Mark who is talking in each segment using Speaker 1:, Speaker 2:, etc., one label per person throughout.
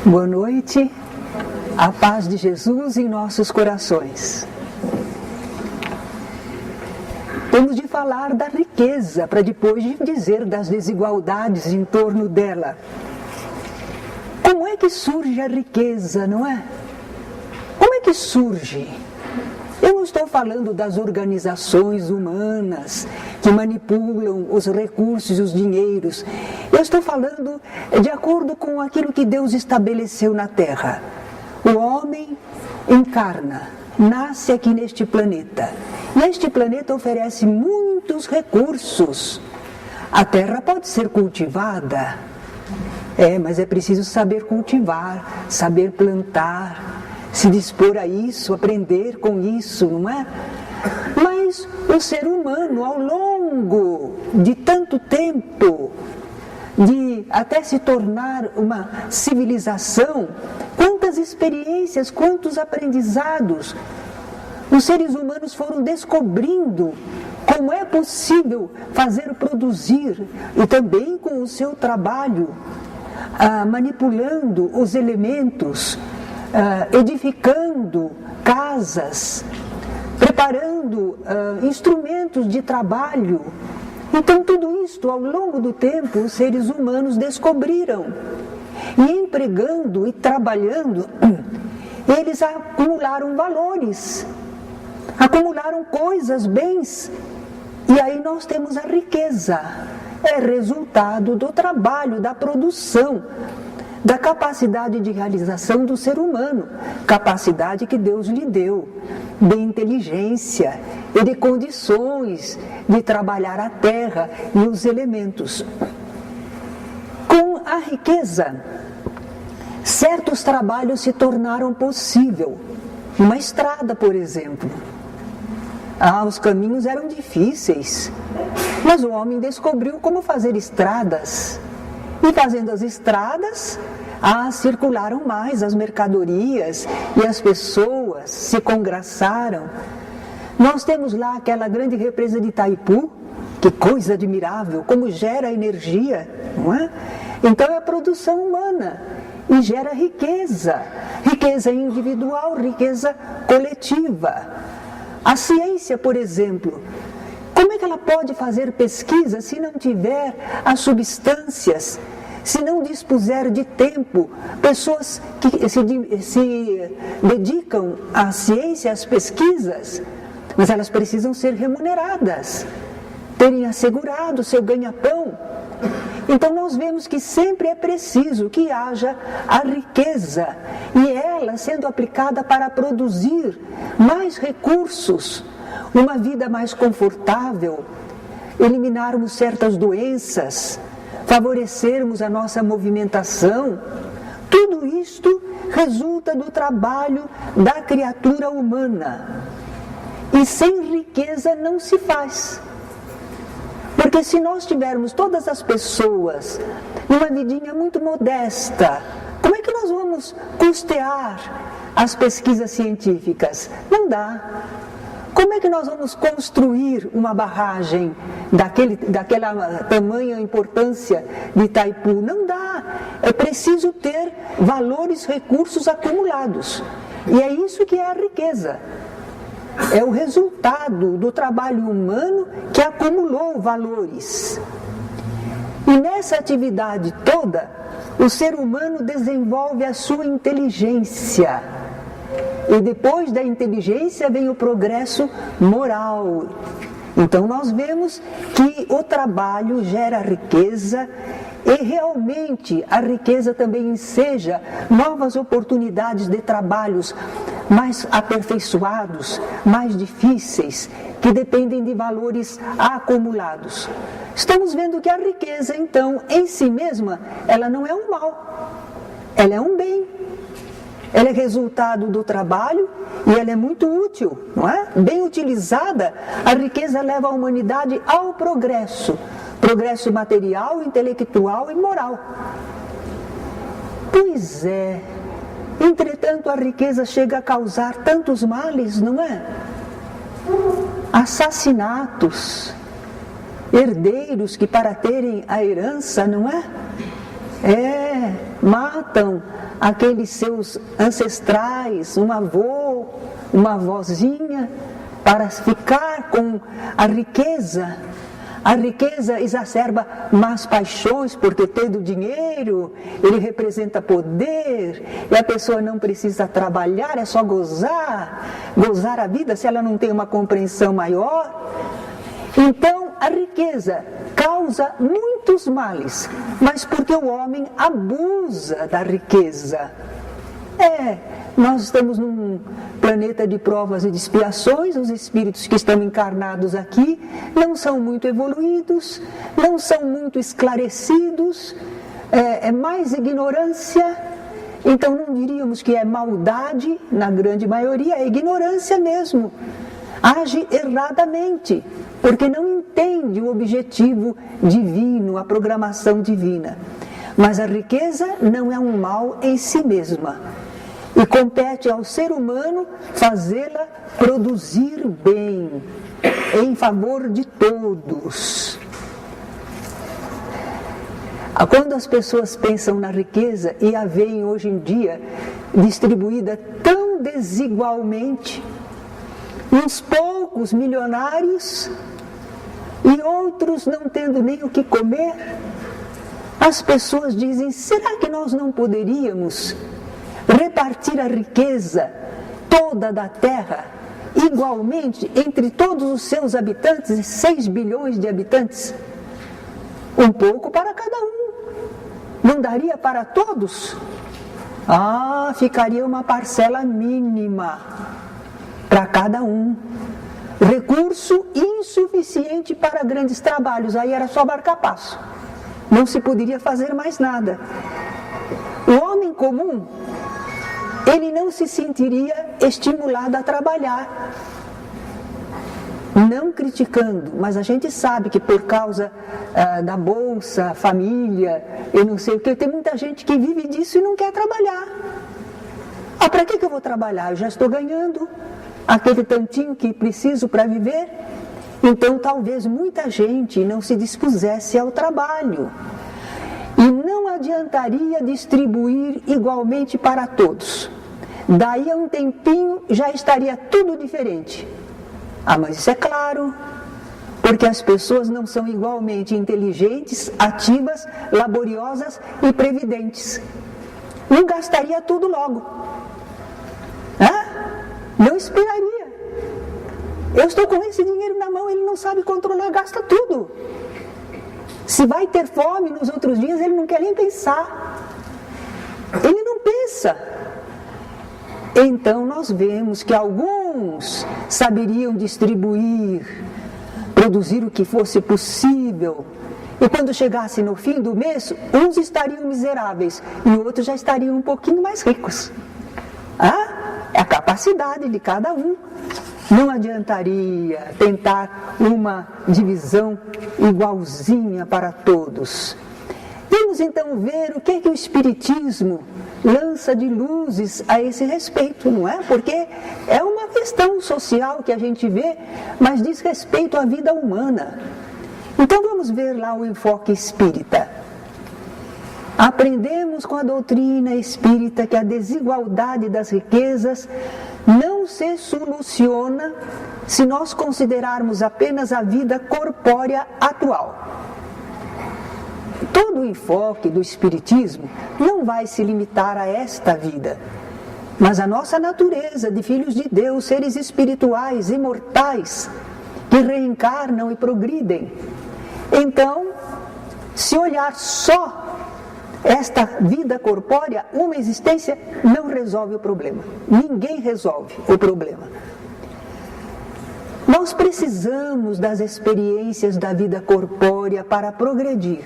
Speaker 1: Boa noite, a paz de Jesus em nossos corações. Temos de falar da riqueza, para depois dizer das desigualdades em torno dela. Como é que surge a riqueza, não é? Como é que surge? Eu não estou falando das organizações humanas que manipulam os recursos e os dinheiros. Eu estou falando de acordo com aquilo que Deus estabeleceu na Terra. O homem encarna, nasce aqui neste planeta. E este planeta oferece muitos recursos. A Terra pode ser cultivada. Mas é preciso saber cultivar, saber plantar, se dispor a isso, aprender com isso, não é? Mas o ser humano, ao longo de tanto tempo, de até se tornar uma civilização, quantas experiências, quantos aprendizados os seres humanos foram descobrindo como é possível fazer produzir, e também com o seu trabalho, manipulando os elementos, edificando casas, preparando instrumentos de trabalho. Então tudo isto, ao longo do tempo, os seres humanos descobriram. E empregando e trabalhando, eles acumularam valores, acumularam coisas, bens. E aí nós temos a riqueza. É resultado do trabalho, da produção, da capacidade de realização do ser humano, capacidade que Deus lhe deu, de inteligência e de condições de trabalhar a terra e os elementos. Com a riqueza, certos trabalhos se tornaram possível. Uma estrada, por exemplo. Os caminhos eram difíceis, mas o homem descobriu como fazer estradas. E fazendo as estradas, circularam mais as mercadorias e as pessoas se congraçaram. Nós temos lá aquela grande represa de Itaipu, que coisa admirável, como gera energia, não é? Então é a produção humana e gera riqueza, riqueza individual, riqueza coletiva. A ciência, por exemplo, como é que ela pode fazer pesquisa se não tiver as substâncias, se não dispuser de tempo? Pessoas que se dedicam à ciência, às pesquisas, mas elas precisam ser remuneradas, terem assegurado o seu ganha-pão. Então nós vemos que sempre é preciso que haja a riqueza, e ela sendo aplicada para produzir mais recursos, uma vida mais confortável, eliminarmos certas doenças, favorecermos a nossa movimentação. Tudo isto resulta do trabalho da criatura humana. E sem riqueza não se faz. Porque se nós tivermos todas as pessoas numa vidinha muito modesta, como é que nós vamos custear as pesquisas científicas? Não dá. Como é que nós vamos construir uma barragem daquela tamanha importância de Itaipu? Não dá. É preciso ter valores, recursos acumulados. E é isso que é a riqueza. É o resultado do trabalho humano que acumulou valores. E nessa atividade toda, o ser humano desenvolve a sua inteligência. E depois da inteligência vem o progresso moral. Então nós vemos que o trabalho gera riqueza, e realmente a riqueza também enseja novas oportunidades de trabalhos mais aperfeiçoados, mais difíceis, que dependem de valores acumulados. Estamos vendo que a riqueza, então, em si mesma, ela não é um mal, ela é um bem. Ela é resultado do trabalho e ela é muito útil, não é? Bem utilizada, a riqueza leva a humanidade ao progresso. Progresso material, intelectual e moral. Pois é. Entretanto, a riqueza chega a causar tantos males, não é? Assassinatos, herdeiros que para terem a herança, não é? matam aqueles seus ancestrais, um avô, uma avózinha, para ficar com a riqueza. A riqueza exacerba más paixões, porque tendo dinheiro, ele representa poder, e a pessoa não precisa trabalhar, é só gozar a vida, se ela não tem uma compreensão maior. Então, a riqueza causa muitos males, mas porque o homem abusa da riqueza. Nós estamos num planeta de provas e de expiações, os espíritos que estão encarnados aqui não são muito evoluídos, não são muito esclarecidos, é mais ignorância. Então não diríamos que é maldade, na grande maioria é ignorância mesmo. Age erradamente, porque não entende o objetivo divino, a programação divina. Mas a riqueza não é um mal em si mesma. E compete ao ser humano fazê-la produzir bem, em favor de todos. Quando as pessoas pensam na riqueza e a veem hoje em dia distribuída tão desigualmente, uns poucos milionários e outros não tendo nem o que comer, as pessoas dizem: será que nós não poderíamos repartir a riqueza toda da terra igualmente entre todos os seus habitantes, 6 bilhões de habitantes? Um pouco para cada um. Não daria para todos? Ficaria uma parcela mínima para cada um. Recurso insuficiente para grandes trabalhos, aí era só marca-passo. Não se poderia fazer mais nada. O homem comum, ele não se sentiria estimulado a trabalhar. Não criticando, mas a gente sabe que por causa da bolsa, família, eu não sei o que, tem muita gente que vive disso e não quer trabalhar. Para que eu vou trabalhar? Eu já estou ganhando aquele tantinho que preciso para viver. Então talvez muita gente não se dispusesse ao trabalho. E não adiantaria distribuir igualmente para todos. Daí a um tempinho já estaria tudo diferente. Mas isso é claro, porque as pessoas não são igualmente inteligentes, ativas, laboriosas e previdentes. Não gastaria tudo logo. Não esperaria. Eu estou com esse dinheiro na mão, ele não sabe controlar, gasta tudo. Se vai ter fome nos outros dias, ele não quer nem pensar. Ele não pensa. Então nós vemos que alguns saberiam distribuir, produzir o que fosse possível. E quando chegasse no fim do mês, uns estariam miseráveis e outros já estariam um pouquinho mais ricos. É a capacidade de cada um. Não adiantaria tentar uma divisão igualzinha para todos. Vamos então ver o que o Espiritismo lança de luzes a esse respeito, não é? Porque é uma questão social que a gente vê, mas diz respeito à vida humana. Então vamos ver lá o enfoque espírita. Aprendemos com a doutrina espírita que a desigualdade das riquezas não se soluciona se nós considerarmos apenas a vida corpórea atual. Todo o enfoque do Espiritismo não vai se limitar a esta vida, mas a nossa natureza de filhos de Deus, seres espirituais, imortais, que reencarnam e progridem. Então, se olhar só esta vida corpórea, uma existência, não resolve o problema. Ninguém resolve o problema. Nós precisamos das experiências da vida corpórea para progredir.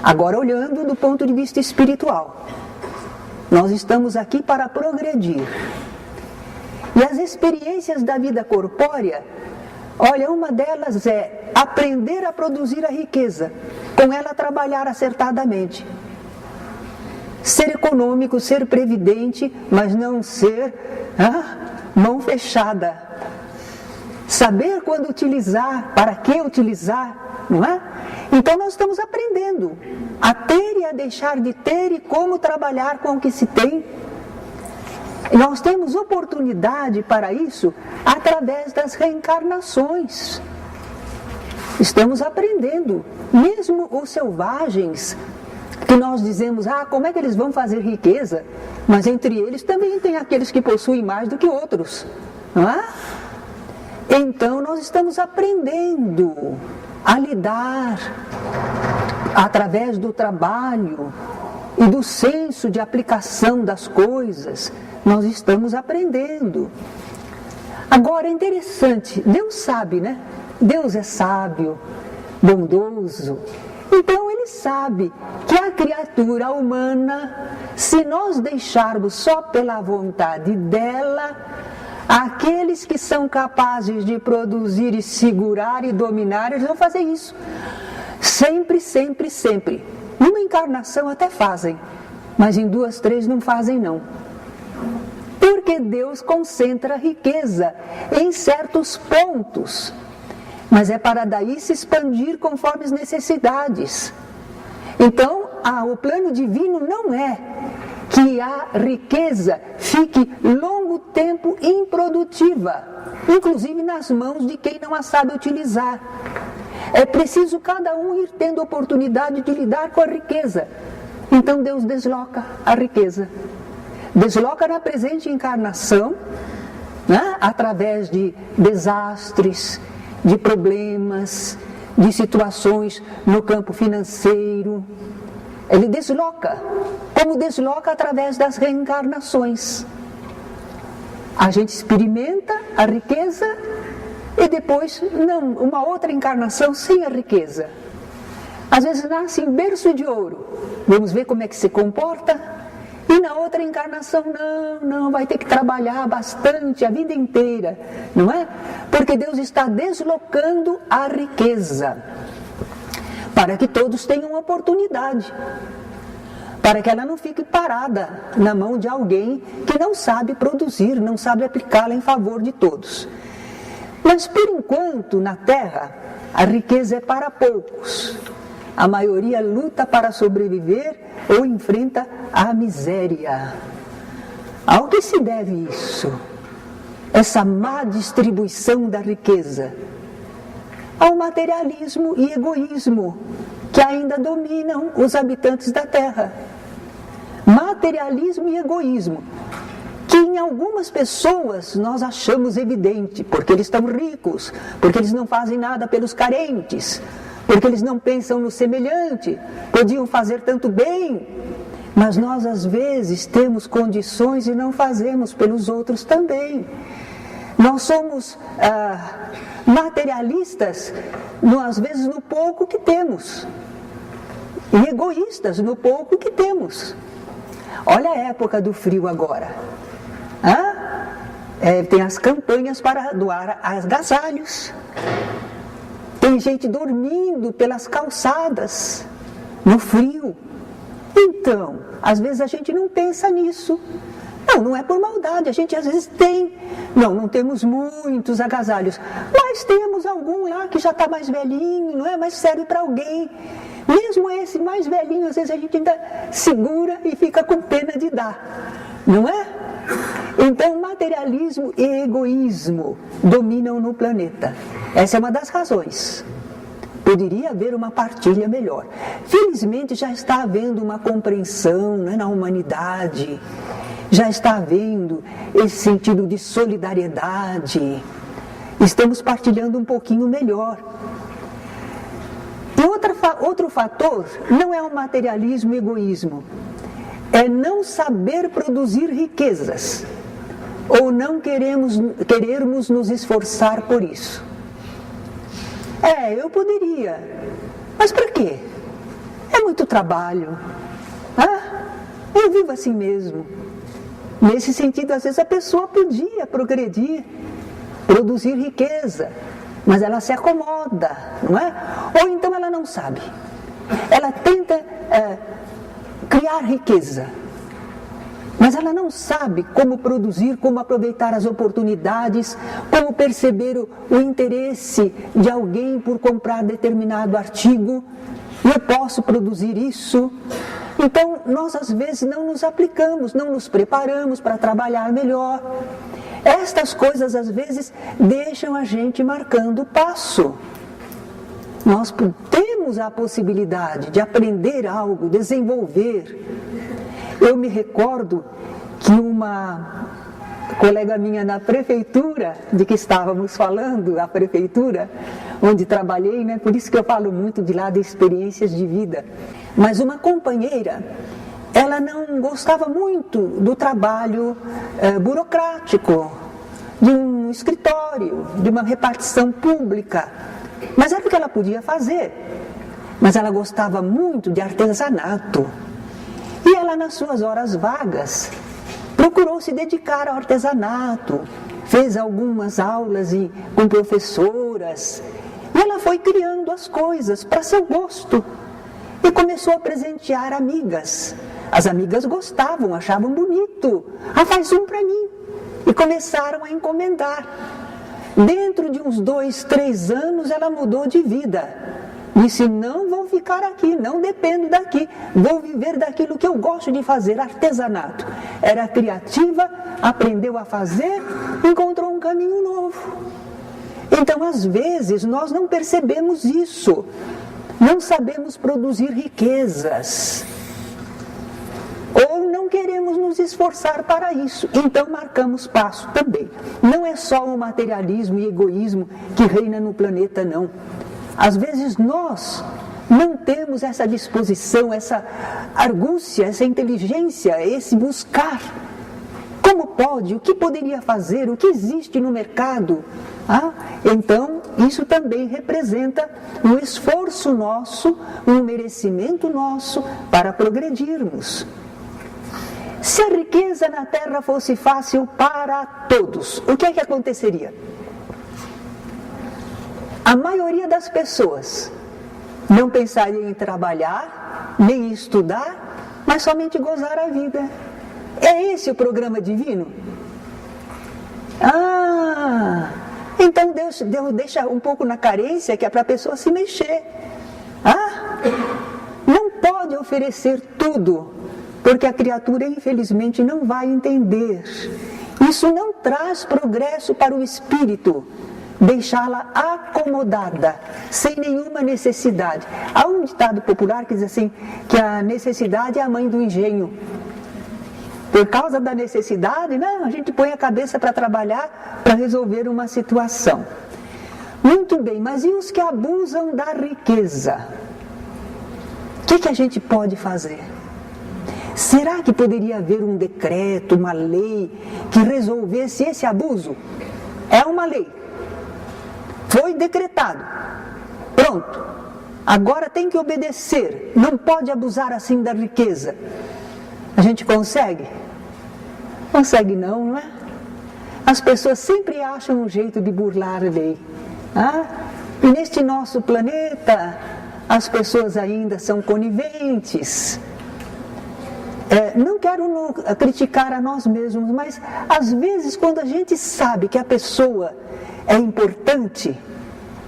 Speaker 1: Agora, olhando do ponto de vista espiritual, nós estamos aqui para progredir. E as experiências da vida corpórea, olha, uma delas é aprender a produzir a riqueza, com ela trabalhar acertadamente. Ser econômico, ser previdente, mas não ser mão fechada. Saber quando utilizar, para que utilizar, não é? Então nós estamos aprendendo a ter e a deixar de ter e como trabalhar com o que se tem. Nós temos oportunidade para isso através das reencarnações. Estamos aprendendo. Mesmo os selvagens, que nós dizemos, como é que eles vão fazer riqueza? Mas entre eles também tem aqueles que possuem mais do que outros. Não é? Então nós estamos aprendendo a lidar através do trabalho e do senso de aplicação das coisas. Nós estamos aprendendo. Agora é interessante, Deus sabe, né? Deus é sábio, bondoso. Então Ele sabe que a criatura humana, se nós deixarmos só pela vontade dela, aqueles que são capazes de produzir e segurar e dominar, eles vão fazer isso. Sempre, sempre, sempre. Numa encarnação até fazem, mas em 2, 3 não fazem não. Porque Deus concentra a riqueza em certos pontos, mas é para daí se expandir conforme as necessidades. Então, o plano divino não é que a riqueza fique longo tempo improdutiva, inclusive nas mãos de quem não a sabe utilizar. É preciso cada um ir tendo oportunidade de lidar com a riqueza. Então Deus desloca a riqueza. Desloca na presente encarnação, né, através de desastres, de problemas, de situações no campo financeiro. Ele desloca, como desloca através das reencarnações. A gente experimenta a riqueza e depois, não, uma outra encarnação sem a riqueza. Às vezes nasce em berço de ouro, vamos ver como é que se comporta, e na outra encarnação, não, vai ter que trabalhar bastante a vida inteira, não é? Porque Deus está deslocando a riqueza, para que todos tenham oportunidade, para que ela não fique parada na mão de alguém que não sabe produzir, não sabe aplicá-la em favor de todos. Mas por enquanto, na Terra, a riqueza é para poucos. A maioria luta para sobreviver ou enfrenta a miséria. Ao que se deve isso? Essa má distribuição da riqueza? Ao materialismo e egoísmo que ainda dominam os habitantes da Terra. Materialismo e egoísmo, que em algumas pessoas nós achamos evidente, porque eles estão ricos, porque eles não fazem nada pelos carentes, porque eles não pensam no semelhante, podiam fazer tanto bem, mas nós às vezes temos condições e não fazemos pelos outros também. Nós somos materialistas, às vezes no pouco que temos, e egoístas no pouco que temos. Olha a época do frio agora. Tem as campanhas para doar agasalhos. Tem gente dormindo pelas calçadas, no frio. Então, às vezes a gente não pensa nisso. Não é por maldade, a gente às vezes tem. Não temos muitos agasalhos, mas temos algum lá que já está mais velhinho, não é? Mas serve para alguém. Mesmo esse mais velhinho, às vezes a gente ainda segura e fica com pena de dar, não é? Então, materialismo e egoísmo dominam no planeta. Essa é uma das razões. Poderia haver uma partilha melhor. Felizmente já está havendo uma compreensão, né, na humanidade. Já está havendo esse sentido de solidariedade. Estamos partilhando um pouquinho melhor. E outro fator não é o materialismo e egoísmo. É não saber produzir riquezas. Ou não querermos nos esforçar por isso. Eu poderia. Mas para quê? É muito trabalho. Eu vivo assim mesmo. Nesse sentido, às vezes a pessoa podia progredir, produzir riqueza, mas ela se acomoda, não é? Ou então ela não sabe. Ela tenta criar riqueza, mas ela não sabe como produzir, como aproveitar as oportunidades, como perceber o interesse de alguém por comprar determinado artigo. Eu posso produzir isso. Então, nós às vezes não nos aplicamos, não nos preparamos para trabalhar melhor. Estas coisas às vezes deixam a gente marcando o passo. Nós temos a possibilidade de aprender algo, desenvolver. Eu me recordo que uma colega minha na prefeitura, de que estávamos falando, a prefeitura, onde trabalhei, né? Por isso que eu falo muito de lá de experiências de vida. Mas uma companheira, ela não gostava muito do trabalho burocrático, de um escritório, de uma repartição pública. Mas era o que ela podia fazer. Mas ela gostava muito de artesanato. E ela, nas suas horas vagas, procurou se dedicar ao artesanato, fez algumas aulas com professoras, e ela foi criando as coisas para seu gosto, e começou a presentear amigas. As amigas gostavam, achavam bonito. Faz um para mim. E começaram a encomendar. Dentro de uns 2, 3 anos, ela mudou de vida. Disse, não vou ficar aqui, não dependo daqui, vou viver daquilo que eu gosto de fazer, artesanato. Era criativa, aprendeu a fazer, encontrou um caminho novo. Então, às vezes, nós não percebemos isso, não sabemos produzir riquezas, ou não queremos nos esforçar para isso, então marcamos passo também. Não é só o materialismo e egoísmo que reina no planeta, não. Às vezes nós não temos essa disposição, essa argúcia, essa inteligência, esse buscar. Como pode? O que poderia fazer? O que existe no mercado? Então, isso também representa um esforço nosso, um merecimento nosso para progredirmos. Se a riqueza na terra fosse fácil para todos, o que é que aconteceria? A maioria das pessoas não pensaria em trabalhar, nem em estudar, mas somente gozar a vida. É esse o programa divino? Então Deus deixa um pouco na carência, que é para a pessoa se mexer. Não pode oferecer tudo, porque a criatura infelizmente não vai entender. Isso não traz progresso para o espírito. Deixá-la acomodada, sem nenhuma necessidade. Há um ditado popular que diz assim, que a necessidade é a mãe do engenho. Por causa da necessidade, a gente põe a cabeça para trabalhar, para resolver uma situação. Muito bem, mas e os que abusam da riqueza? O que a gente pode fazer? Será que poderia haver um decreto, uma lei, que resolvesse esse abuso? É uma lei. Foi decretado. Pronto. Agora tem que obedecer. Não pode abusar assim da riqueza. A gente consegue? Consegue não é? As pessoas sempre acham um jeito de burlar a lei. E neste nosso planeta, as pessoas ainda são coniventes. Não quero criticar a nós mesmos, mas às vezes quando a gente sabe que a pessoa é importante,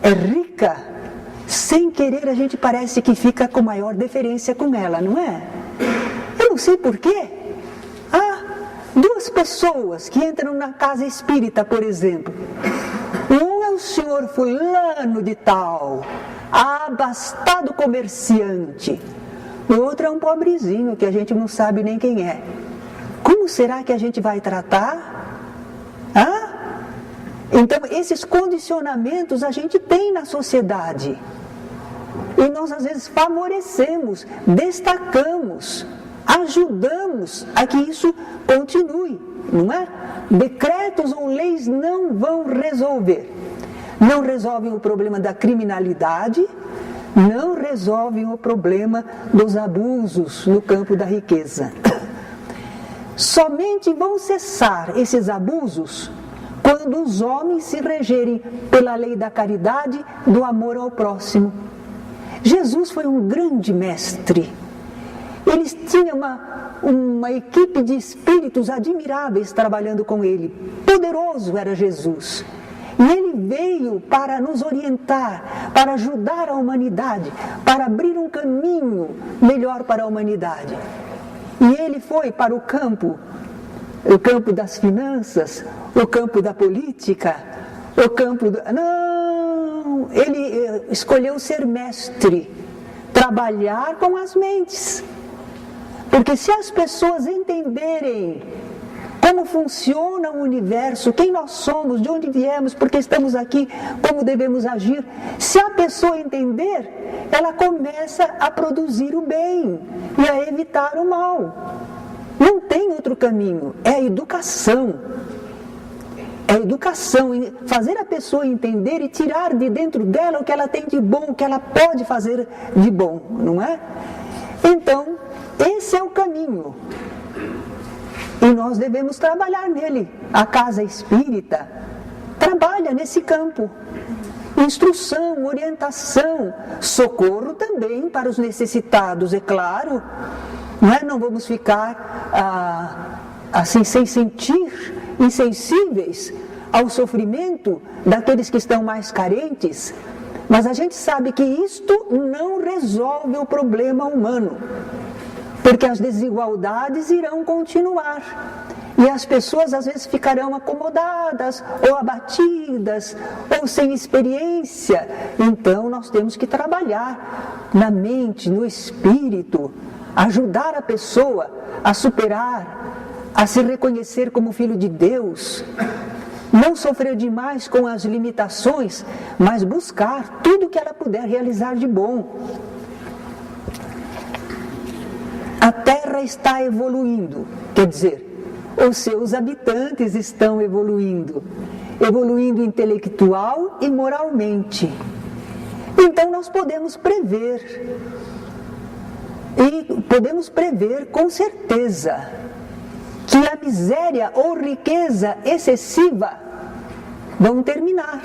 Speaker 1: é rica, sem querer a gente parece que fica com maior deferência com ela, não é? Eu não sei porquê. 2 pessoas que entram na casa espírita, por exemplo. Um é o senhor fulano de tal, abastado comerciante. O outro é um pobrezinho que a gente não sabe nem quem é. Como será que a gente vai tratar? Então, esses condicionamentos a gente tem na sociedade. E nós, às vezes, favorecemos, destacamos, ajudamos a que isso continue, não é? Decretos ou leis não vão resolver. Não resolvem o problema da criminalidade, não resolvem o problema dos abusos no campo da riqueza. Somente vão cessar esses abusos quando os homens se regerem pela lei da caridade, do amor ao próximo. Jesus foi um grande mestre. Ele Eles tinham uma equipe de espíritos admiráveis trabalhando com ele. Poderoso era Jesus. E ele veio para nos orientar, para ajudar a humanidade, para abrir um caminho melhor para a humanidade. E ele foi para o campo das finanças, o campo da política, o campo do... Não, ele escolheu ser mestre, trabalhar com as mentes. Porque se as pessoas entenderem como funciona o universo, quem nós somos, de onde viemos, porque estamos aqui, como devemos agir, se a pessoa entender, ela começa a produzir o bem e a evitar o mal. Não tem outro caminho, é a educação. É a educação, fazer a pessoa entender e tirar de dentro dela o que ela tem de bom, o que ela pode fazer de bom, não é? Então, esse é o caminho. E nós devemos trabalhar nele. A casa espírita trabalha nesse campo. Instrução, orientação, socorro também para os necessitados, é claro. Não vamos ficar assim sem sentir, insensíveis ao sofrimento daqueles que estão mais carentes. Mas a gente sabe que isto não resolve o problema humano. Porque as desigualdades irão continuar. E as pessoas às vezes ficarão acomodadas, ou abatidas, ou sem experiência. Então nós temos que trabalhar na mente, no espírito, ajudar a pessoa a superar, a se reconhecer como filho de Deus. Não sofrer demais com as limitações, mas buscar tudo que ela puder realizar de bom. A Terra está evoluindo, quer dizer, os seus habitantes estão evoluindo intelectual e moralmente. Então nós podemos prever, e podemos prever com certeza, que a miséria ou riqueza excessiva vão terminar.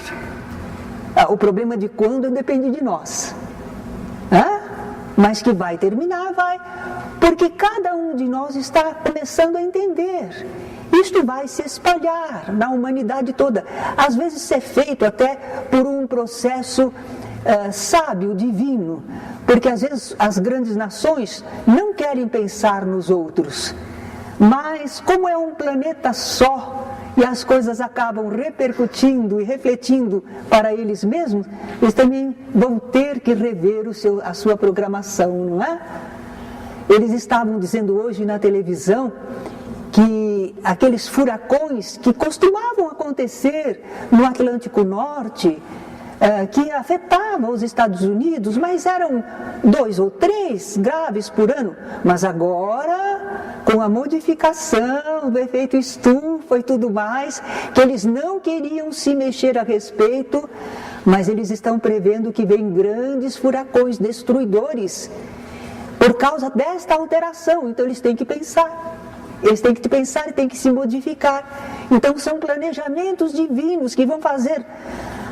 Speaker 1: O problema de quando depende de nós. Mas que vai terminar, vai. Porque cada um de nós está começando a entender. Isto vai se espalhar na humanidade toda. Às vezes isso é feito até por um processo sábio, divino. Porque às vezes as grandes nações não querem pensar nos outros. Mas como é um planeta só, e as coisas acabam repercutindo e refletindo para eles mesmos, eles também vão ter que rever a sua programação, não é? Eles estavam dizendo hoje na televisão que aqueles furacões que costumavam acontecer no Atlântico Norte, que afetavam os Estados Unidos, mas eram 2 ou 3 graves por ano. Mas agora, com a modificação do efeito estufa e tudo mais, que eles não queriam se mexer a respeito, mas eles estão prevendo que vem grandes furacões destruidores por causa desta alteração. Então eles têm que pensar. Eles têm que pensar e têm que se modificar. Então são planejamentos divinos que vão fazer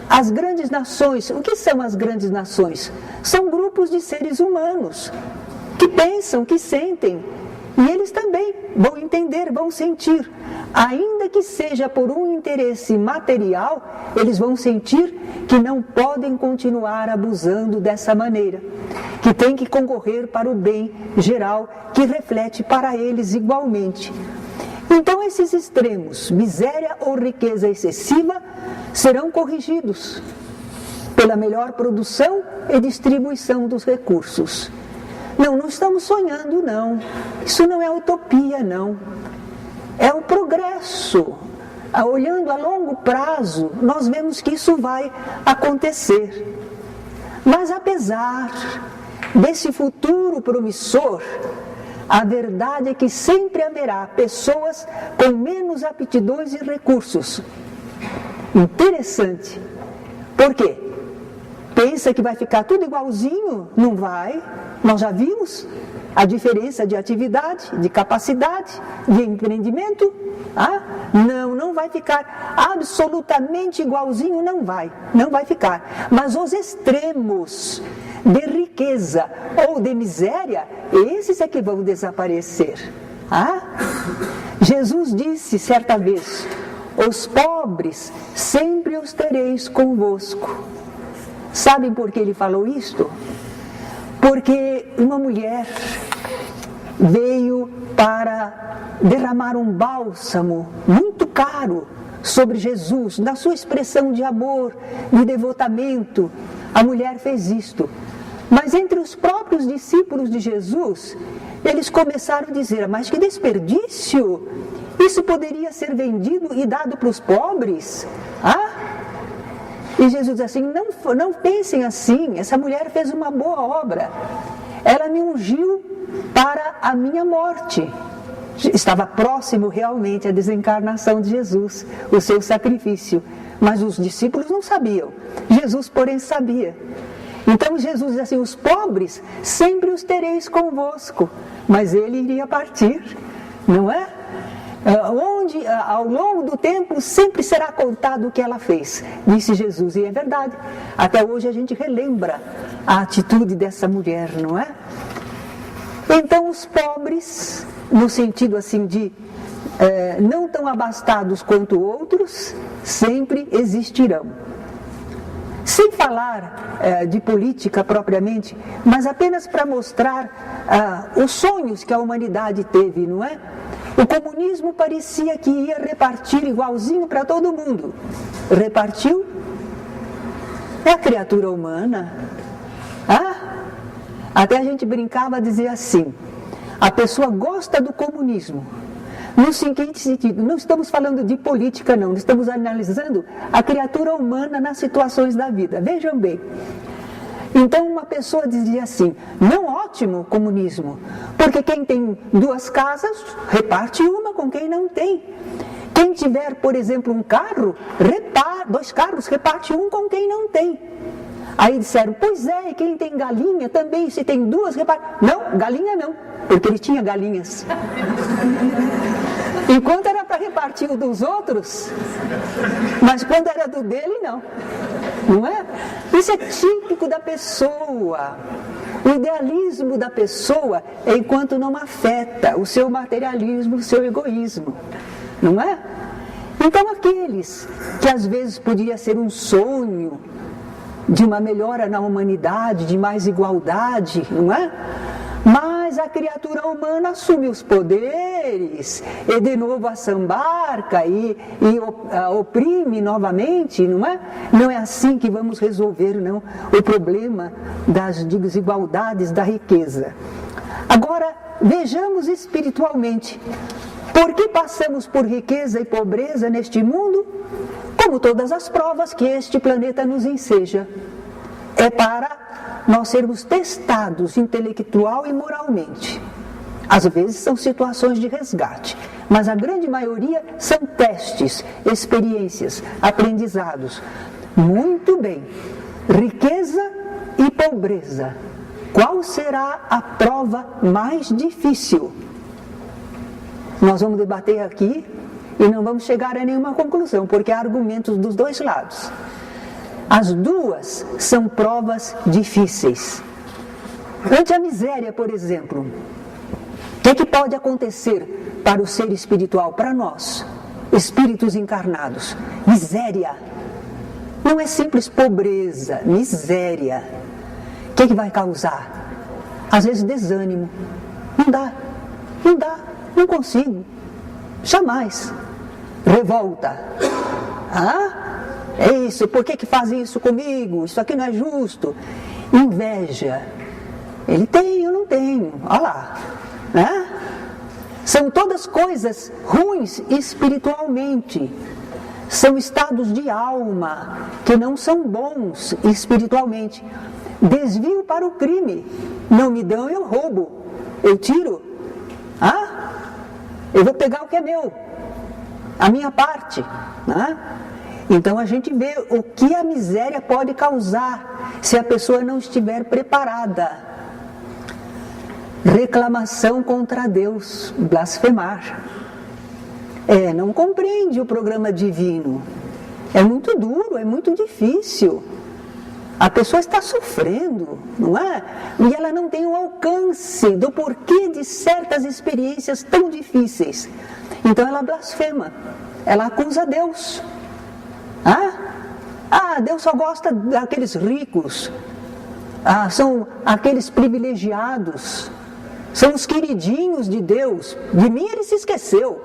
Speaker 1: as grandes nações. O que são as grandes nações? São grupos de seres humanos que pensam, que sentem. E eles também vão entender, vão sentir. Ainda que seja por um interesse material, eles vão sentir que não podem continuar abusando dessa maneira. Que tem que concorrer para o bem geral, que reflete para eles igualmente. Então esses extremos, miséria ou riqueza excessiva, serão corrigidos pela melhor produção e distribuição dos recursos. Não estamos sonhando, não. Isso não é utopia, não. É o progresso. Olhando a longo prazo, nós vemos que isso vai acontecer. Mas apesar desse futuro promissor, a verdade é que sempre haverá pessoas com menos aptidões e recursos. Interessante. Por quê? Pensa que vai ficar tudo igualzinho? Não vai. Nós já vimos a diferença de atividade, de capacidade, de empreendimento. Não vai ficar absolutamente igualzinho, não vai ficar. Mas os extremos de riqueza ou de miséria, esses é que vão desaparecer. Jesus disse certa vez: os pobres sempre os tereis convosco. Sabem por que ele falou isto? Porque uma mulher veio para derramar um bálsamo muito caro sobre Jesus, na sua expressão de amor, de devotamento. A mulher fez isto. Mas entre os próprios discípulos de Jesus, eles começaram a dizer: mas que desperdício! Isso poderia ser vendido e dado para os pobres? E Jesus diz assim: não pensem assim, essa mulher fez uma boa obra. Ela me ungiu para a minha morte. Estava próximo realmente a desencarnação de Jesus, o seu sacrifício. Mas os discípulos não sabiam. Jesus, porém, sabia. Então Jesus diz assim: os pobres sempre os tereis convosco. Mas ele iria partir, não é? Onde ao longo do tempo sempre será contado o que ela fez, disse Jesus. E é verdade. Até hoje a gente relembra a atitude dessa mulher, não é? Então os pobres, no sentido assim de não tão abastados quanto outros, sempre existirão. Sem falar de política propriamente, mas apenas para mostrar os sonhos que a humanidade teve, não é? O comunismo parecia que ia repartir igualzinho para todo mundo. Repartiu? É a criatura humana. Até a gente brincava a dizer assim: a pessoa gosta do comunismo. No seguinte sentido, não estamos falando de política não, estamos analisando a criatura humana nas situações da vida. Vejam bem. Então uma pessoa dizia assim: não, ótimo o comunismo, porque quem tem 2 casas, reparte uma com quem não tem. Quem tiver, por exemplo, um carro, 2 carros, reparte um com quem não tem. Aí disseram: pois é, e quem tem galinha também, se tem 2, reparte. Não, galinha não, porque ele tinha galinhas. Enquanto era para repartir o dos outros, mas quando era do dele, não. Não é? Isso é típico da pessoa. O idealismo da pessoa é enquanto não afeta o seu materialismo, o seu egoísmo. Não é? Então aqueles que às vezes podia ser um sonho de uma melhora na humanidade, de mais igualdade, não é? Mas a criatura humana assume os poderes e de novo assambarca e oprime novamente, não é? Não é assim que vamos resolver, não, o problema das desigualdades da riqueza. Agora, vejamos espiritualmente. Por que passamos por riqueza e pobreza neste mundo? Como todas as provas que este planeta nos enseja. É para nós sermos testados intelectual e moralmente. Às vezes são situações de resgate, mas a grande maioria são testes, experiências, aprendizados. Muito bem, riqueza e pobreza. Qual será a prova mais difícil? Nós vamos debater aqui e não vamos chegar a nenhuma conclusão, porque há argumentos dos 2 lados. As 2 são provas difíceis. Ante a miséria, por exemplo, o que pode acontecer para o ser espiritual, para nós, espíritos encarnados? Miséria. Não é simples pobreza, miséria. O que vai causar? Às vezes desânimo. Não dá, não consigo. Jamais. Revolta. É isso, por que fazem isso comigo? Isso aqui não é justo. Inveja. Ele tem, eu não tenho. Olha lá. São todas coisas ruins espiritualmente. São estados de alma que não são bons espiritualmente. Desvio para o crime. Não me dão, eu roubo. Eu tiro. Eu vou pegar o que é meu. A minha parte. Então a gente vê o que a miséria pode causar se a pessoa não estiver preparada. Reclamação contra Deus, blasfemar. Não compreende o programa divino. É muito duro, é muito difícil. A pessoa está sofrendo, não é? E ela não tem o alcance do porquê de certas experiências tão difíceis. Então ela blasfema, ela acusa Deus. Deus só gosta daqueles ricos, são aqueles privilegiados, são os queridinhos de Deus. De mim ele se esqueceu,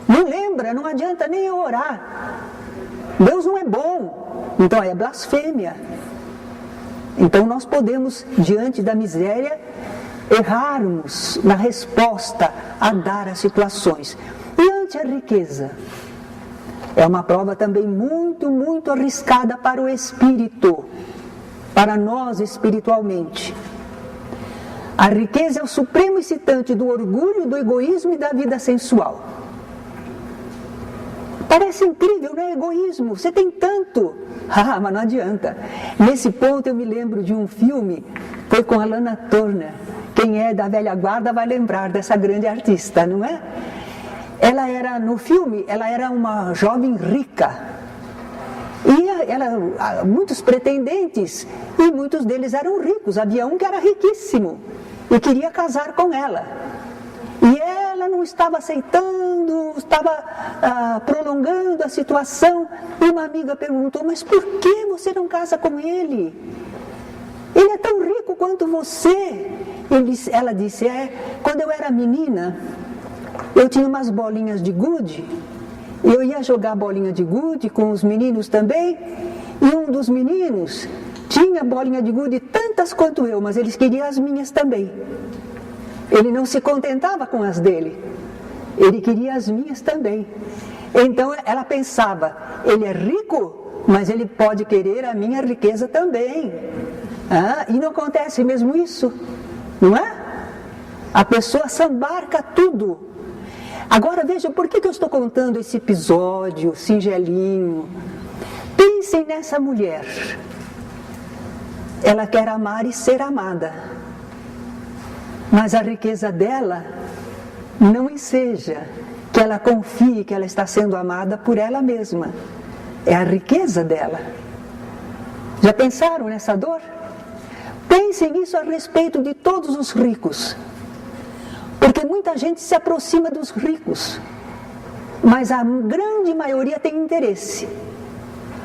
Speaker 1: não lembra, não adianta nem eu orar. Deus não é bom, então é blasfêmia. Então nós podemos, diante da miséria, errarmos na resposta a dar às situações. E ante a riqueza? É uma prova também muito, muito arriscada para o espírito, para nós espiritualmente. A riqueza é o supremo excitante do orgulho, do egoísmo e da vida sensual. Parece incrível, não é egoísmo? Você tem tanto. Mas não adianta. Nesse ponto eu me lembro de um filme, foi com a Lana Turner. Quem é da velha guarda vai lembrar dessa grande artista, não é? No filme, ela era uma jovem rica. E muitos pretendentes, e muitos deles eram ricos. Havia um que era riquíssimo e queria casar com ela. E ela não estava aceitando, estava prolongando a situação. E uma amiga perguntou, mas por que você não casa com ele? Ele é tão rico quanto você. Ela disse, quando eu era menina, eu tinha umas bolinhas de gude, e eu ia jogar bolinha de gude com os meninos também, e um dos meninos tinha bolinha de gude tantas quanto eu, mas eles queriam as minhas também. Ele não se contentava com as dele, ele queria as minhas também. Então ela pensava, ele é rico, mas ele pode querer a minha riqueza também. E não acontece mesmo isso, não é? A pessoa sambarca tudo. Agora vejam, por que eu estou contando esse episódio singelinho? Pensem nessa mulher. Ela quer amar e ser amada. Mas a riqueza dela não enseja que ela confie que ela está sendo amada por ela mesma. É a riqueza dela. Já pensaram nessa dor? Pensem isso a respeito de todos os ricos. Porque muita gente se aproxima dos ricos, mas a grande maioria tem interesse.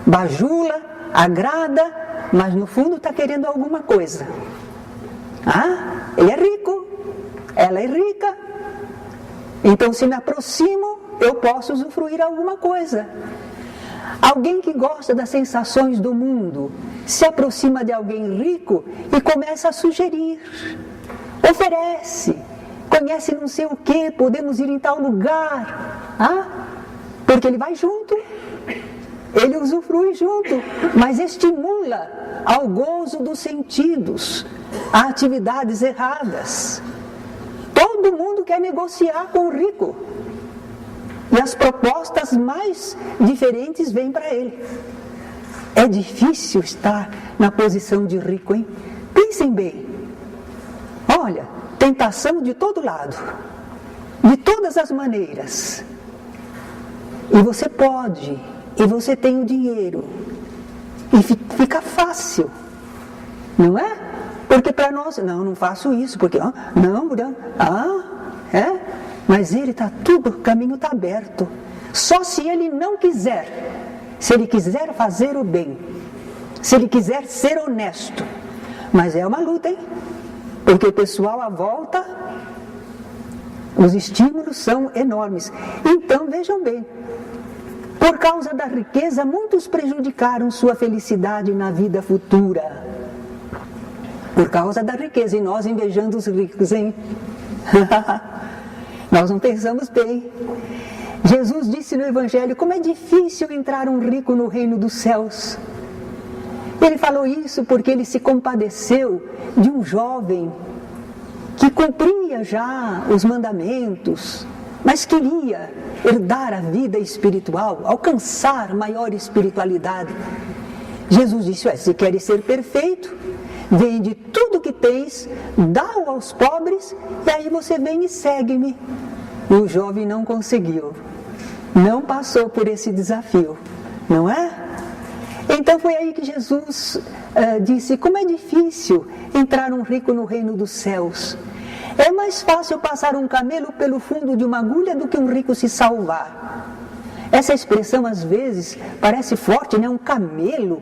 Speaker 1: Bajula, agrada, mas no fundo está querendo alguma coisa. Ele é rico, ela é rica, então se me aproximo, eu posso usufruir alguma coisa. Alguém que gosta das sensações do mundo se aproxima de alguém rico e começa a sugerir, oferece, conhece não sei o que, podemos ir em tal lugar, porque ele vai junto, ele usufrui junto, mas estimula ao gozo dos sentidos, a atividades erradas. Todo mundo quer negociar com o rico, e as propostas mais diferentes vêm para ele. É difícil estar na posição de rico, hein? Pensem bem. Olha, tentação de todo lado, de todas as maneiras. E você pode, e você tem o dinheiro, e fica fácil, não é? Porque para nós, não faço isso, porque, mas ele está tudo, o caminho está aberto. Só se ele não quiser, se ele quiser fazer o bem, se ele quiser ser honesto. Mas é uma luta, hein? Porque o pessoal à volta, os estímulos são enormes. Então, vejam bem, por causa da riqueza, muitos prejudicaram sua felicidade na vida futura. Por causa da riqueza, e nós invejando os ricos, hein? Nós não pensamos bem. Jesus disse no Evangelho, como é difícil entrar um rico no reino dos céus. Ele falou isso porque ele se compadeceu de um jovem que cumpria já os mandamentos, mas queria herdar a vida espiritual, alcançar maior espiritualidade. Jesus disse, se queres ser perfeito, vende tudo que tens, dá-o aos pobres, e aí você vem e segue-me. E o jovem não conseguiu, não passou por esse desafio, não é? Então Então foi aí que Jesus disse: como é difícil entrar um rico no reino dos céus. É mais fácil passar um camelo pelo fundo de uma agulha do que um rico se salvar. Essa expressão às vezes parece forte, né? Um camelo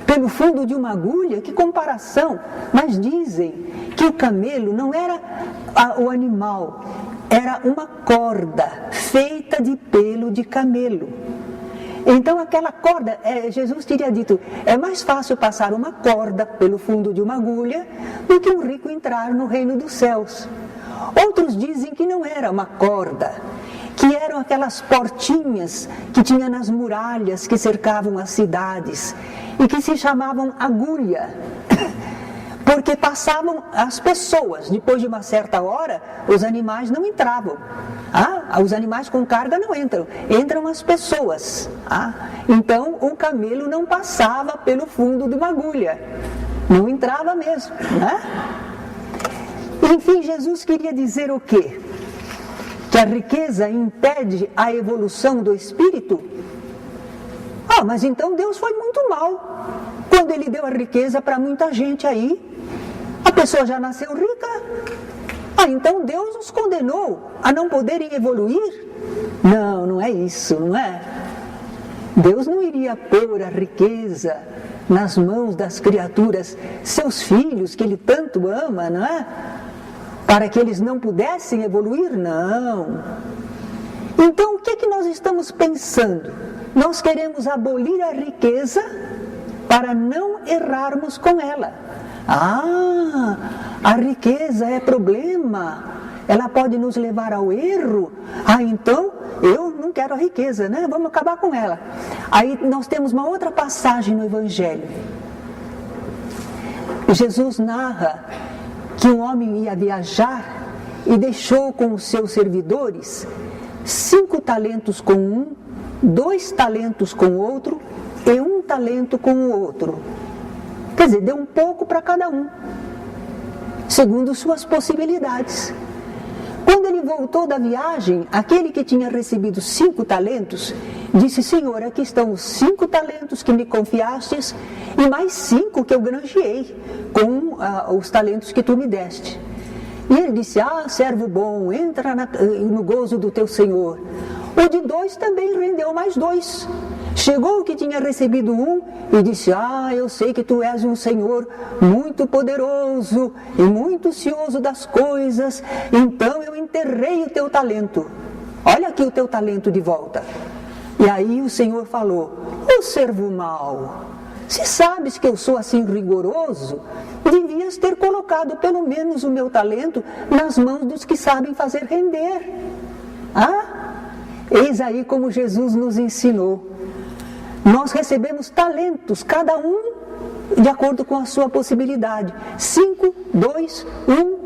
Speaker 1: pelo fundo de uma agulha, que comparação! Mas dizem que o camelo não era o animal, era uma corda feita de pelo de camelo. Então aquela corda, Jesus teria dito, é mais fácil passar uma corda pelo fundo de uma agulha do que um rico entrar no reino dos céus. Outros dizem que não era uma corda, que eram aquelas portinhas que tinha nas muralhas que cercavam as cidades e que se chamavam agulha, porque passavam as pessoas. Depois de uma certa hora, os animais não entravam. Os animais com carga não entram, entram as pessoas. Então o camelo não passava pelo fundo de uma agulha, não entrava mesmo, né? Enfim, Jesus queria dizer o quê? Que a riqueza impede a evolução do espírito? Mas então Deus foi muito mal quando Ele deu a riqueza para muita gente aí. A pessoa já nasceu rica. Então Deus os condenou a não poderem evoluir? Não, não é isso, não é? Deus não iria pôr a riqueza nas mãos das criaturas, seus filhos, que Ele tanto ama, não é? Para que eles não pudessem evoluir? Não. Então o que é que nós estamos pensando? Nós queremos abolir a riqueza para não errarmos com ela. A riqueza é problema, ela pode nos levar ao erro. Então eu não quero a riqueza, né? Vamos acabar com ela. Aí nós temos uma outra passagem no Evangelho. Jesus narra que um homem ia viajar e deixou com os seus servidores 5 talentos com um, 2 talentos com o outro e 1 talento com o outro. Quer dizer, deu um pouco para cada um, segundo suas possibilidades. Quando ele voltou da viagem, aquele que tinha recebido 5 talentos, disse: Senhor, aqui estão os 5 talentos que me confiastes e mais 5 que eu granjeei com os talentos que tu me deste. E ele disse: servo bom, entra no gozo do teu Senhor. O de 2 também rendeu mais 2. Chegou o que tinha recebido 1 e disse: eu sei que tu és um Senhor muito poderoso e muito cioso das coisas, então eu enterrei o teu talento. Olha aqui o teu talento de volta. E aí o Senhor falou: ô servo mau, se sabes que eu sou assim rigoroso, devias ter colocado pelo menos o meu talento nas mãos dos que sabem fazer render. Eis aí como Jesus nos ensinou. Nós recebemos talentos, cada um de acordo com a sua possibilidade. 5, 2, 1.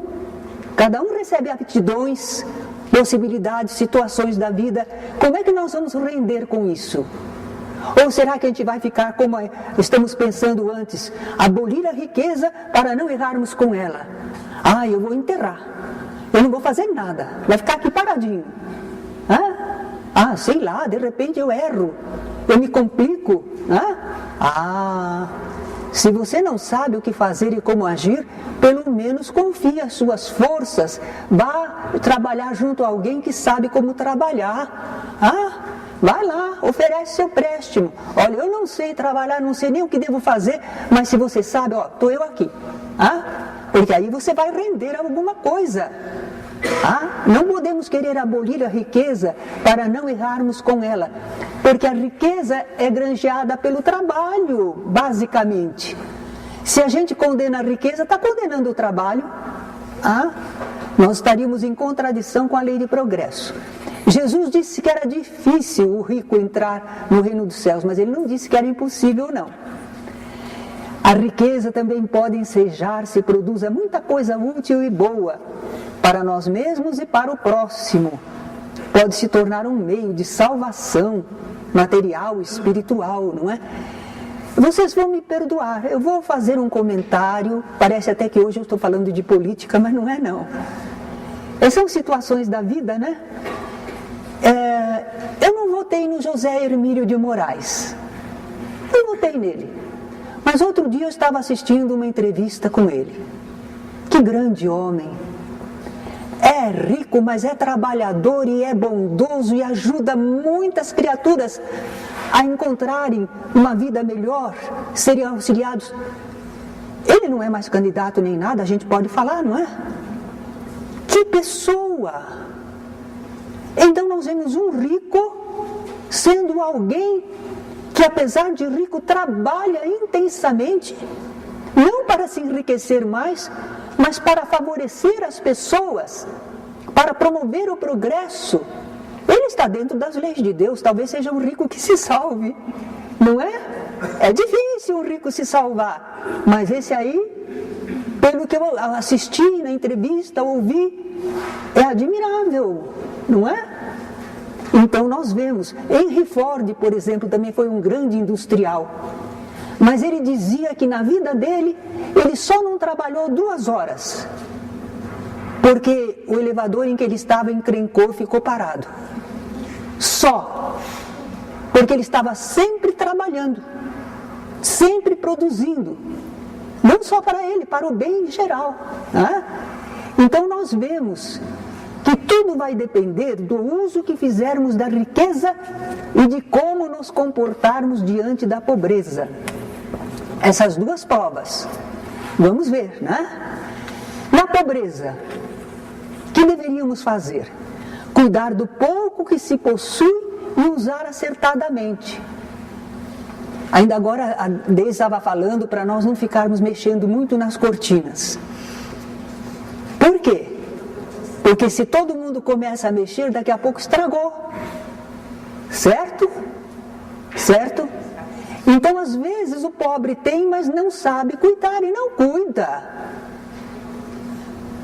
Speaker 1: Cada um recebe aptidões, possibilidades, situações da vida. Como é que nós vamos render com isso? Ou será que a gente vai ficar como estamos pensando antes, abolir a riqueza para não errarmos com ela? Eu vou enterrar, eu não vou fazer nada, vai ficar aqui paradinho. Sei lá, de repente eu erro, eu me complico. Se você não sabe o que fazer e como agir, pelo menos confie as suas forças, vá trabalhar junto a alguém que sabe como trabalhar. Vai lá, oferece seu préstimo. Olha, eu não sei trabalhar, não sei nem o que devo fazer, mas se você sabe, estou eu aqui. Porque aí você vai render alguma coisa. Não podemos querer abolir a riqueza para não errarmos com ela, porque a riqueza é granjeada pelo trabalho, basicamente. Se a gente condena a riqueza, está condenando o trabalho. Nós estaríamos em contradição com a lei de progresso. Jesus disse que era difícil o rico entrar no reino dos céus, mas ele não disse que era impossível, não. A riqueza também pode ensejar se produza muita coisa útil e boa para nós mesmos e para o próximo. Pode se tornar um meio de salvação material, espiritual, não é? Vocês vão me perdoar, eu vou fazer um comentário, parece até que hoje eu estou falando de política, mas não é não. São situações da vida, né? Eu não votei no José Hermílio de Moraes, não votei nele. Mas outro dia eu estava assistindo uma entrevista com ele. Que grande homem! É rico, mas é trabalhador e é bondoso e ajuda muitas criaturas a encontrarem uma vida melhor, serem auxiliados. Ele não é mais candidato nem nada, a gente pode falar, não é? Que pessoa! Então nós vemos um rico sendo alguém que, apesar de rico, trabalha intensamente, não para se enriquecer mais, mas para favorecer as pessoas, para promover o progresso. Ele está dentro das leis de Deus, talvez seja um rico que se salve, não é? É difícil um rico se salvar, mas esse aí, pelo que eu assisti na entrevista, ouvi, é admirável, não é? Então nós vemos, Henry Ford, por exemplo, também foi um grande industrial, mas ele dizia que na vida dele, ele só não trabalhou 2 horas, porque o elevador em que ele estava encrencou e ficou parado. Só, porque ele estava sempre trabalhando, sempre produzindo, não só para ele, para o bem em geral, né? Então nós vemos que tudo vai depender do uso que fizermos da riqueza e de como nos comportarmos diante da pobreza. Essas 2 provas, vamos ver, né? Na pobreza, o que deveríamos fazer? Cuidar do pouco que se possui e usar acertadamente. Ainda agora a Deise estava falando para nós não ficarmos mexendo muito nas cortinas. Por quê? Porque se todo mundo começa a mexer, daqui a pouco estragou. Certo? Certo? Então às vezes o pobre tem, mas não sabe cuidar e não cuida.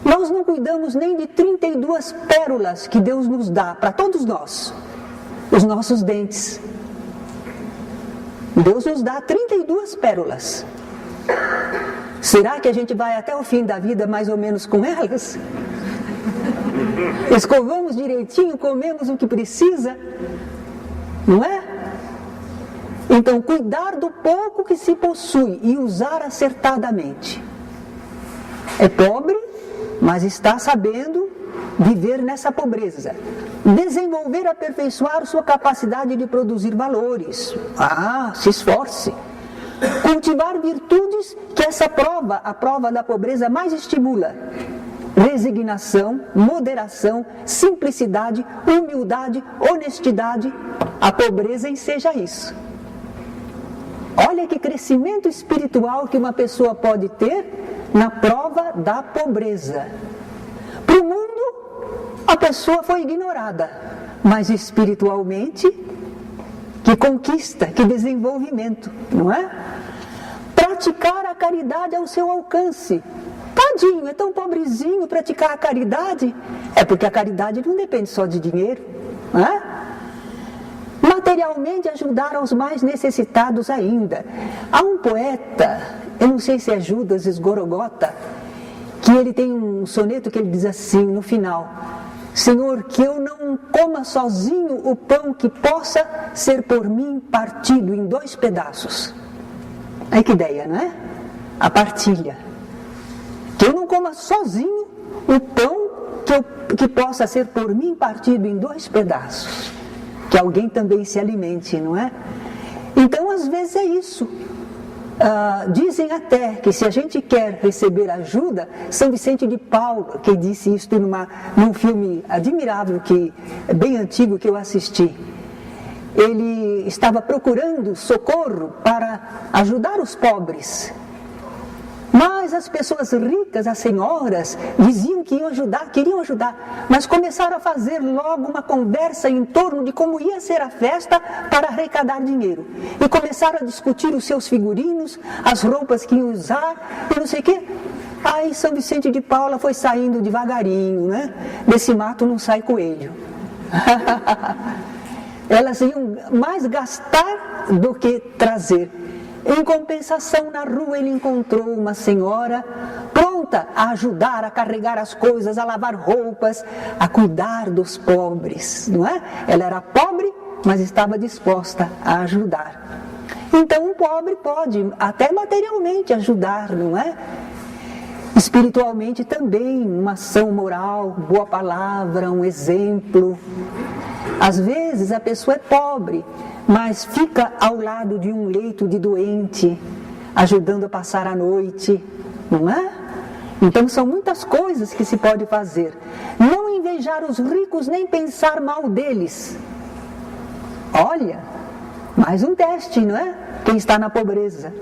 Speaker 1: Nós não cuidamos nem de 32 pérolas que Deus nos dá para todos nós, os nossos dentes. Deus nos dá 32 pérolas. Será que a gente vai até o fim da vida mais ou menos com elas? Escovamos direitinho, comemos o que precisa, não é? Então, cuidar do pouco que se possui e usar acertadamente. É pobre, mas está sabendo viver nessa pobreza. Desenvolver, aperfeiçoar sua capacidade de produzir valores. Se esforce. Cultivar virtudes que essa prova, a prova da pobreza, mais estimula. Resignação, moderação, simplicidade, humildade, honestidade. A pobreza enseja isso. Olha que crescimento espiritual que uma pessoa pode ter na prova da pobreza. Para o mundo, a pessoa foi ignorada, mas espiritualmente, que conquista, que desenvolvimento, não é? Praticar a caridade ao seu alcance. Tadinho, é tão pobrezinho praticar a caridade. É porque a caridade não depende só de dinheiro, não é? Materialmente ajudar aos mais necessitados ainda. Há um poeta, eu não sei se é Judas Esgorogota, que ele tem um soneto que ele diz assim no final: Senhor, que eu não coma sozinho o pão que possa ser por mim partido em 2 pedaços. Aí que ideia, não é? A partilha. Que eu não coma sozinho o pão que possa ser por mim partido em 2 pedaços. Que alguém também se alimente, não é? Então, às vezes é isso. Dizem até que se a gente quer receber ajuda, São Vicente de Paulo, que disse isso num filme admirável, bem antigo, que eu assisti. Ele estava procurando socorro para ajudar os pobres. Mas as pessoas ricas, as senhoras, diziam que iam ajudar, queriam ajudar, mas começaram a fazer logo uma conversa em torno de como ia ser a festa para arrecadar dinheiro. E começaram a discutir os seus figurinos, as roupas que iam usar, e não sei o quê. Aí São Vicente de Paula foi saindo devagarinho, né? Desse mato não sai coelho. Elas iam mais gastar do que trazer. Em compensação, na rua ele encontrou uma senhora pronta a ajudar, a carregar as coisas, a lavar roupas, a cuidar dos pobres, não é? Ela era pobre, mas estava disposta a ajudar. Então um pobre pode até materialmente ajudar, não é? Espiritualmente também, uma ação moral, boa palavra, um exemplo. Às vezes a pessoa é pobre, mas fica ao lado de um leito de doente, ajudando a passar a noite, não é? Então são muitas coisas que se pode fazer. Não invejar os ricos nem pensar mal deles. Olha, mais um teste, não é? Quem está na pobreza.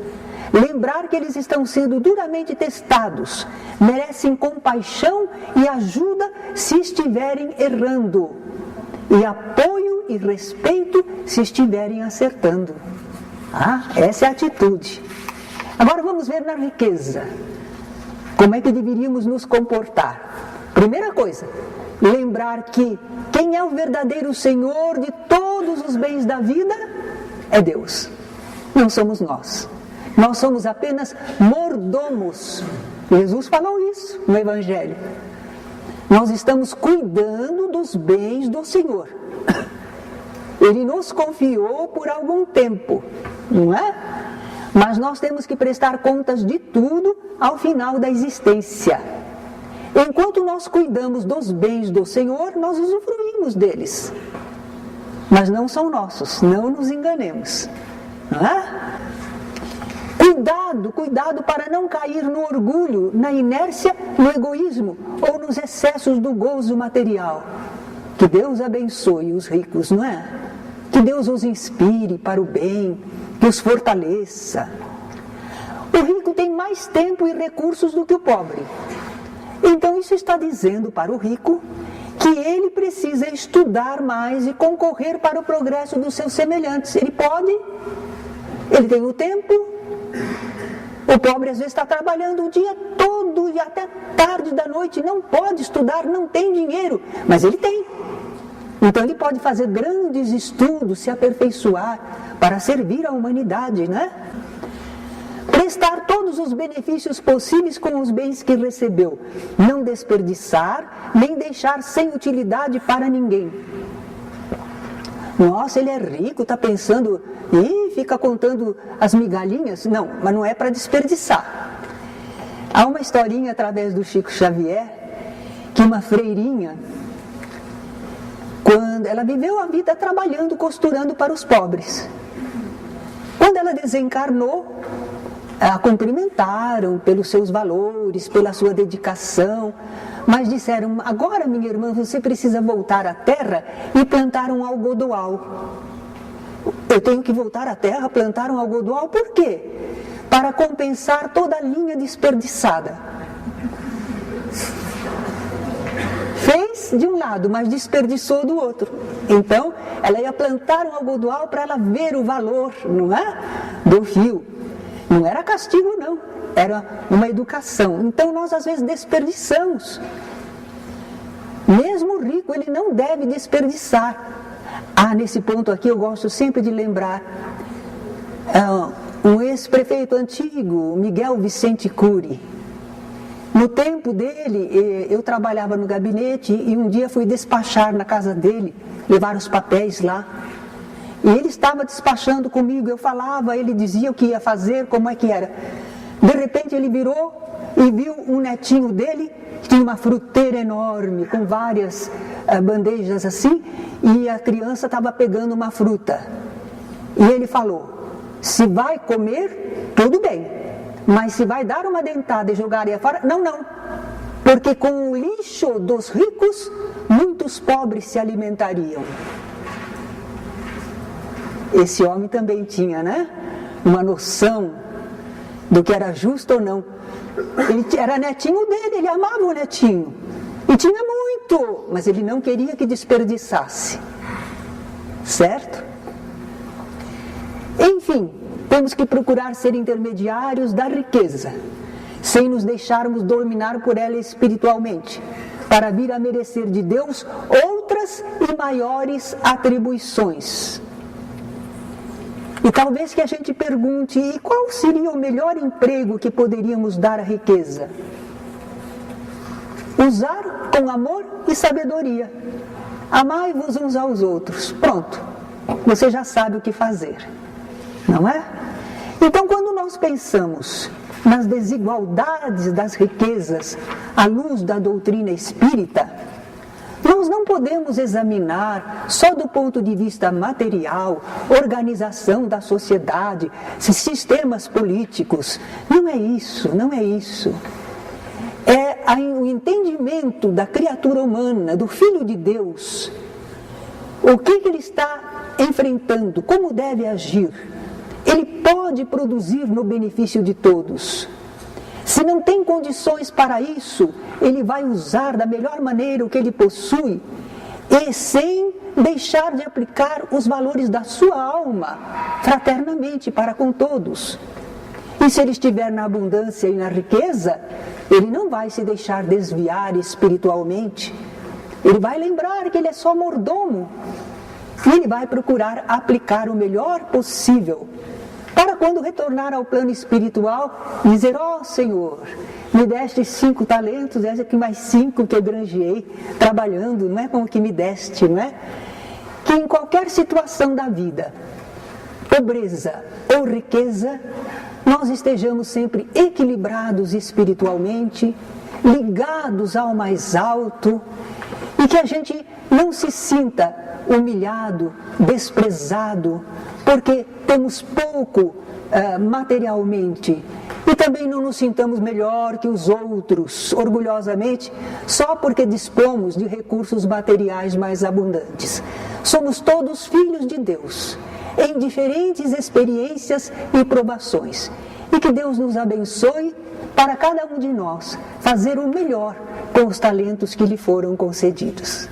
Speaker 1: Lembrar que eles estão sendo duramente testados, merecem compaixão e ajuda se estiverem errando, e apoio e respeito se estiverem acertando. Essa é a atitude. Agora vamos ver na riqueza. Como é que deveríamos nos comportar? Primeira coisa, lembrar que quem é o verdadeiro Senhor de todos os bens da vida é Deus. Não somos nós. Nós somos apenas mordomos. Jesus falou isso no Evangelho. Nós estamos cuidando dos bens do Senhor. Ele nos confiou por algum tempo, não é? Mas nós temos que prestar contas de tudo ao final da existência. Enquanto nós cuidamos dos bens do Senhor, nós usufruímos deles. Mas não são nossos, não nos enganemos. Não é? Cuidado para não cair no orgulho, na inércia, no egoísmo ou nos excessos do gozo material. Que Deus abençoe os ricos, não é? Que Deus os inspire para o bem, que os fortaleça. O rico tem mais tempo e recursos do que o pobre. Então isso está dizendo para o rico que ele precisa estudar mais e concorrer para o progresso dos seus semelhantes. Ele pode, ele tem o tempo. O pobre às vezes está trabalhando o dia todo e até tarde da noite, não pode estudar, não tem dinheiro, mas ele tem. Então ele pode fazer grandes estudos, se aperfeiçoar para servir à humanidade, né? Prestar todos os benefícios possíveis com os bens que recebeu, não desperdiçar, nem deixar sem utilidade para ninguém. Nossa, ele é rico, está pensando, fica contando as migalhinhas. Não, mas não é para desperdiçar. Há uma historinha através do Chico Xavier, que uma freirinha, quando ela viveu a vida trabalhando, costurando para os pobres. Quando ela desencarnou, a cumprimentaram pelos seus valores, pela sua dedicação, mas disseram: agora, minha irmã, você precisa voltar à terra e plantar um algodoal. Eu tenho que voltar à terra, plantar um algodoal, por quê? Para compensar toda a linha desperdiçada. Fez de um lado, mas desperdiçou do outro. Então, ela ia plantar um algodoal para ela ver o valor, não é? Do fio. Não era castigo, não. Era uma educação. Então nós às vezes desperdiçamos. Mesmo o rico, ele não deve desperdiçar. Nesse ponto aqui eu gosto sempre de lembrar um ex-prefeito antigo, Miguel Vicente Cury. No tempo dele, eu trabalhava no gabinete e um dia fui despachar na casa dele, levar os papéis lá. E ele estava despachando comigo, eu falava, ele dizia o que ia fazer, como é que era. De repente ele virou e viu um netinho dele, que tinha uma fruteira enorme, com várias bandejas assim, e a criança estava pegando uma fruta. E ele falou: se vai comer, tudo bem, mas se vai dar uma dentada e jogar aí fora, não, porque com o lixo dos ricos, muitos pobres se alimentariam. Esse homem também tinha, né? Uma noção do que era justo ou não. Ele era netinho dele, ele amava o netinho. E tinha muito, mas ele não queria que desperdiçasse. Certo? Enfim, temos que procurar ser intermediários da riqueza, sem nos deixarmos dominar por ela espiritualmente, para vir a merecer de Deus outras e maiores atribuições. E talvez que a gente pergunte: e qual seria o melhor emprego que poderíamos dar à riqueza? Usar com amor e sabedoria. Amai-vos uns aos outros. Pronto, você já sabe o que fazer. não é? Então, quando nós pensamos nas desigualdades das riquezas à luz da doutrina espírita, nós não podemos examinar só do ponto de vista material, organização da sociedade, sistemas políticos. Não é isso, não é isso. É o entendimento da criatura humana, do Filho de Deus. O que ele está enfrentando, como deve agir. Ele pode produzir no benefício de todos. Se não tem condições para isso, ele vai usar da melhor maneira o que ele possui e sem deixar de aplicar os valores da sua alma fraternamente para com todos. E se ele estiver na abundância e na riqueza, ele não vai se deixar desviar espiritualmente. Ele vai lembrar que ele é só mordomo e ele vai procurar aplicar o melhor possível para quando retornar ao plano espiritual, dizer, ó Senhor, me deste 5 talentos, esse aqui mais 5 que eu granjeei, trabalhando, não é como que me deste, não é? Que em qualquer situação da vida, pobreza ou riqueza, nós estejamos sempre equilibrados espiritualmente, ligados ao mais alto, e que a gente não se sinta humilhado, desprezado, porque temos pouco materialmente, e também não nos sintamos melhor que os outros, orgulhosamente, só porque dispomos de recursos materiais mais abundantes. Somos todos filhos de Deus, em diferentes experiências e provações, e que Deus nos abençoe para cada um de nós fazer o melhor com os talentos que lhe foram concedidos.